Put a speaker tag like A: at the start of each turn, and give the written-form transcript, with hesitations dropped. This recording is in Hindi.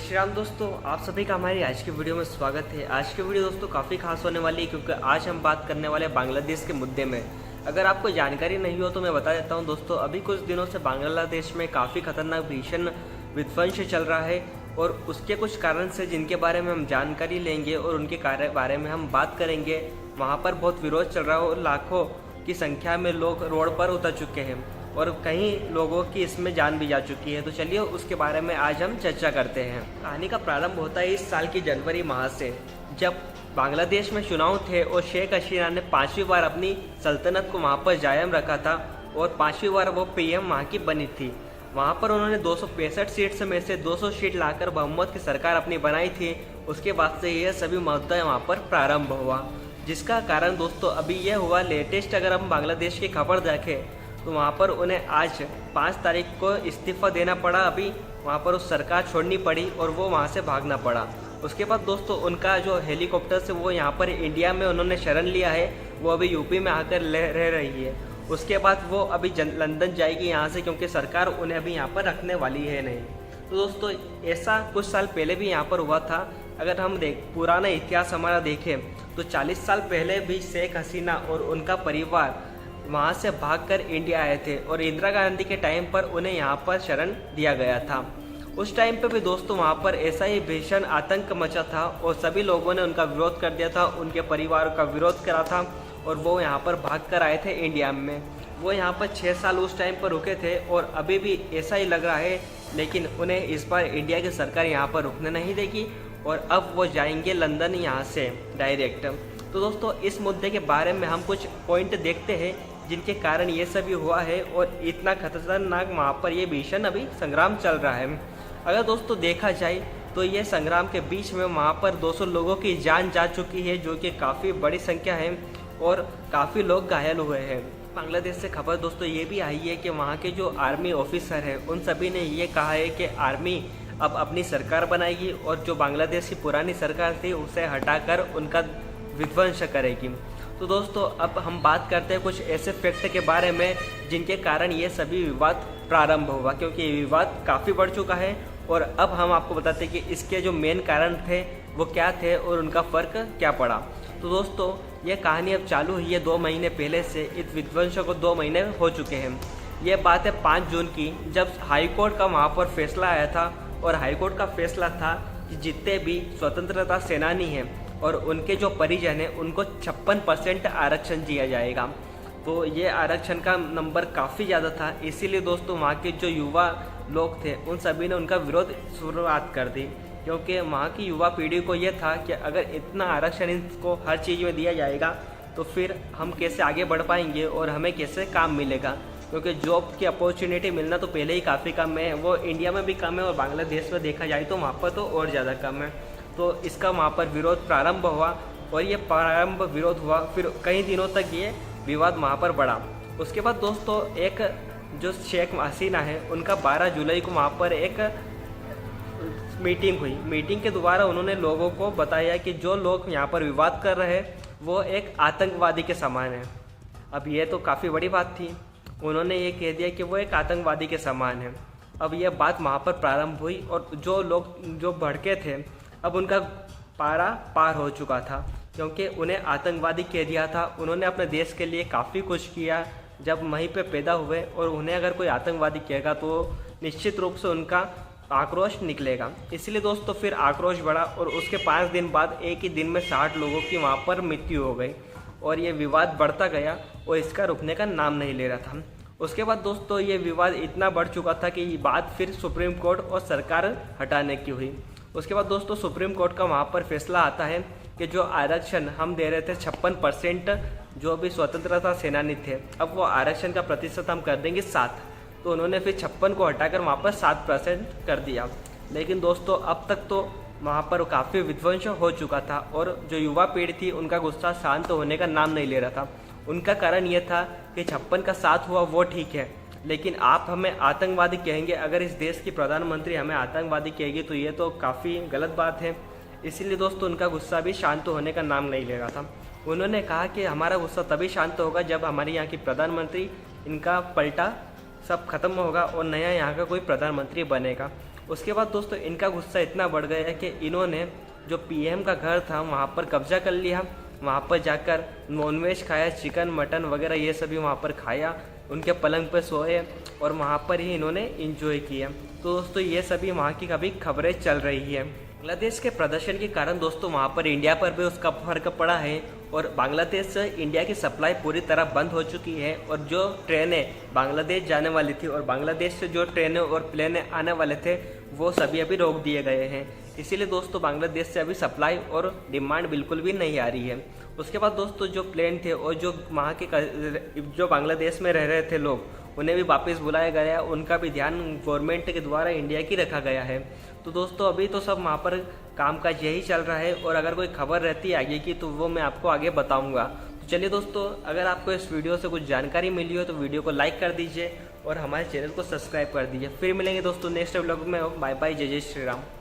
A: श्री राम दोस्तों, आप सभी का हमारी आज की वीडियो में स्वागत है। आज की वीडियो दोस्तों काफ़ी खास होने वाली है क्योंकि आज हम बात करने वाले हैं बांग्लादेश के मुद्दे में। अगर आपको जानकारी नहीं हो तो मैं बता देता हूं दोस्तों, अभी कुछ दिनों से बांग्लादेश में काफ़ी खतरनाक भीषण विध्वंस चल रहा है और उसके कुछ कारण से जिनके बारे में हम जानकारी लेंगे और उनके बारे में हम बात करेंगे। वहाँ पर बहुत विरोध चल रहा है और लाखों की संख्या में लोग रोड पर उतर चुके हैं और कई लोगों की इसमें जान भी जा चुकी है। तो चलिए उसके बारे में आज हम चर्चा करते हैं। कहानी का प्रारंभ होता है इस साल की जनवरी माह से, जब बांग्लादेश में चुनाव थे और शेख हसीना ने 5वीं बार अपनी सल्तनत को वहाँ पर जायम रखा था और 5वीं बार वो पीएम वहाँ की बनी थी। वहाँ पर उन्होंने 265 सीट में से 200 सीट लाकर बहुमत की सरकार अपनी बनाई थी। उसके बाद से यह सभी मुद्दा वहाँ पर प्रारंभ हुआ, जिसका कारण दोस्तों अभी यह हुआ लेटेस्ट। अगर हम बांग्लादेश की खबर देखें तो वहाँ पर उन्हें आज 5 तारीख को इस्तीफा देना पड़ा। अभी वहाँ पर उस सरकार छोड़नी पड़ी और वो वहाँ से भागना पड़ा। उसके बाद दोस्तों उनका जो हेलीकॉप्टर से वो यहाँ पर इंडिया में उन्होंने शरण लिया है, वो अभी यूपी में आकर रह रही है। उसके बाद वो अभी लंदन जाएगी यहाँ से, क्योंकि सरकार उन्हें अभी यहाँ पर रखने वाली है नहीं। तो दोस्तों ऐसा कुछ साल पहले भी यहाँ पर हुआ था। अगर हम पुराना इतिहास हमारा देखें तो 40 साल पहले भी शेख हसीना और उनका परिवार वहाँ से भागकर इंडिया आए थे और इंदिरा गांधी के टाइम पर उन्हें यहाँ पर शरण दिया गया था। उस टाइम पे भी दोस्तों वहाँ पर ऐसा ही भीषण आतंक मचा था और सभी लोगों ने उनका विरोध कर दिया था, उनके परिवार का विरोध करा था और वो यहाँ पर भागकर आए थे इंडिया में। वो यहाँ पर 6 साल उस टाइम पर रुके थे और अभी भी ऐसा ही लग रहा है, लेकिन उन्हें इस बार इंडिया की सरकार यहाँ पर रुकने नहीं देगी और अब वो जाएंगे लंदन यहाँ से डायरेक्ट। तो दोस्तों इस मुद्दे के बारे में हम कुछ पॉइंट देखते हैं जिनके कारण ये सभी हुआ है और इतना खतरनाक वहाँ पर ये भीषण अभी संग्राम चल रहा है। अगर दोस्तों देखा जाए तो ये संग्राम के बीच में वहाँ पर 200 लोगों की जान जा चुकी है, जो कि काफ़ी बड़ी संख्या है और काफ़ी लोग घायल हुए हैं। बांग्लादेश से खबर दोस्तों ये भी आई है कि वहाँ के जो आर्मी ऑफिसर हैं उन सभी ने ये कहा है कि आर्मी अब अपनी सरकार बनाएगी और जो बांग्लादेश की पुरानी सरकार थी उसे हटाकर उनका विध्वंस करेगी। तो दोस्तों अब हम बात करते हैं कुछ ऐसे फैक्ट के बारे में जिनके कारण ये सभी विवाद प्रारंभ हुआ, क्योंकि ये विवाद काफ़ी बढ़ चुका है। और अब हम आपको बताते हैं कि इसके जो मेन कारण थे वो क्या थे और उनका फ़र्क क्या पड़ा। तो दोस्तों ये कहानी अब चालू हुई है 2 महीने पहले से। इस विध्वंस को 2 महीने हो चुके हैं। ये बात है 5 जून की, जब हाईकोर्ट का वहाँ पर फैसला आया था और हाईकोर्ट का फैसला था कि जितने भी स्वतंत्रता सेनानी हैं और उनके जो परिजन हैं उनको 56% आरक्षण दिया जाएगा। तो ये आरक्षण का नंबर काफ़ी ज़्यादा था, इसीलिए दोस्तों वहाँ के जो युवा लोग थे उन सभी ने उनका विरोध शुरुआत कर दी, क्योंकि वहाँ की युवा पीढ़ी को ये था कि अगर इतना आरक्षण इनको हर चीज़ में दिया जाएगा तो फिर हम कैसे आगे बढ़ पाएंगे और हमें कैसे काम मिलेगा, क्योंकि जॉब की अपॉर्चुनिटी मिलना तो पहले ही काफ़ी कम है, वो इंडिया में भी कम है और बांग्लादेश में देखा जाए तो वहाँ पर तो और ज़्यादा कम है। तो इसका वहाँ पर विरोध प्रारंभ हुआ और ये प्रारंभ विरोध हुआ, फिर कई दिनों तक ये विवाद वहाँ पर बढ़ा। उसके बाद दोस्तों एक जो शेख हसीना है उनका 12 जुलाई को वहाँ पर एक मीटिंग हुई। मीटिंग के द्वारा उन्होंने लोगों को बताया कि जो लोग यहाँ पर विवाद कर रहे हैं वो एक आतंकवादी के समान है। अब ये तो काफ़ी बड़ी बात थी, उन्होंने ये कह दिया कि वो एक आतंकवादी के समान है। अब यह बात वहाँ पर प्रारंभ हुई और जो लोग जो भड़के थे अब उनका पारा पार हो चुका था, क्योंकि उन्हें आतंकवादी कह दिया था। उन्होंने अपने देश के लिए काफ़ी कुछ किया जब वहीं पे पैदा हुए और उन्हें अगर कोई आतंकवादी कहेगा तो निश्चित रूप से उनका आक्रोश निकलेगा। इसलिए दोस्तों फिर आक्रोश बढ़ा और उसके 5 दिन बाद एक ही दिन में 60 लोगों की वहाँ पर मृत्यु हो गई और ये विवाद बढ़ता गया और इसका रुकने का नाम नहीं ले रहा था। उसके बाद दोस्तों ये विवाद इतना बढ़ चुका था कि ये बात फिर सुप्रीम कोर्ट और सरकार हटाने की हुई। उसके बाद दोस्तों सुप्रीम कोर्ट का वहाँ पर फैसला आता है कि जो आरक्षण हम दे रहे थे 56% जो भी स्वतंत्रता सेनानी थे, अब वो आरक्षण का प्रतिशत हम कर देंगे 7। तो उन्होंने फिर 56 को हटाकर वहाँ पर 7% कर दिया। लेकिन दोस्तों अब तक तो वहाँ पर काफ़ी विध्वंस हो चुका था और जो युवा पीढ़ी थी उनका गुस्सा शांत होने का नाम नहीं ले रहा था। उनका कारण ये था कि 56 का 7 हुआ वो ठीक है, लेकिन आप हमें आतंकवादी कहेंगे, अगर इस देश की प्रधानमंत्री हमें आतंकवादी कहेगी तो ये तो काफ़ी गलत बात है। इसीलिए दोस्तों उनका गुस्सा भी शांत होने का नाम नहीं ले रहा था। उन्होंने कहा कि हमारा गुस्सा तभी शांत होगा जब हमारे यहाँ की प्रधानमंत्री इनका पलटा सब खत्म होगा और नया यहाँ का कोई प्रधानमंत्री बनेगा। उसके बाद दोस्तों इनका गुस्सा इतना बढ़ गया है कि इन्होंने जो पीएम का घर था वहाँ पर कब्जा कर लिया। वहाँ पर जाकर नॉनवेज खाया, चिकन मटन वगैरह ये सभी वहाँ पर खाया, उनके पलंग पर सोए और वहाँ पर ही इन्होंने इंजॉय किया। तो दोस्तों ये सभी वहाँ की कभी खबरें चल रही है। बांग्लादेश के प्रदर्शन के कारण दोस्तों वहाँ पर इंडिया पर भी उसका फर्क पड़ा है और बांग्लादेश से इंडिया की सप्लाई पूरी तरह बंद हो चुकी है। और जो ट्रेनें बांग्लादेश जाने वाली थी और बांग्लादेश से जो ट्रेनें और प्लेनें आने वाले थे वो सभी अभी रोक दिए गए हैं। इसीलिए दोस्तों बांग्लादेश से अभी सप्लाई और डिमांड बिल्कुल भी नहीं आ रही है। उसके बाद दोस्तों जो प्लेन थे और जो वहाँ के जो बांग्लादेश में रह रहे थे लोग उन्हें भी वापस बुलाया गया, उनका भी ध्यान गवर्नमेंट के द्वारा इंडिया की रखा गया है। तो दोस्तों अभी तो सब वहाँ पर कामकाज यही चल रहा है और अगर कोई खबर रहती है आगे की तो वो मैं आपको आगे बताऊँगा। तो चलिए दोस्तों, अगर आपको इस वीडियो से कुछ जानकारी मिली हो तो वीडियो को लाइक कर दीजिए और हमारे चैनल को सब्सक्राइब कर दीजिए। फिर मिलेंगे दोस्तों नेक्स्ट व्लॉग में। बाय बाय, जय जय श्री राम।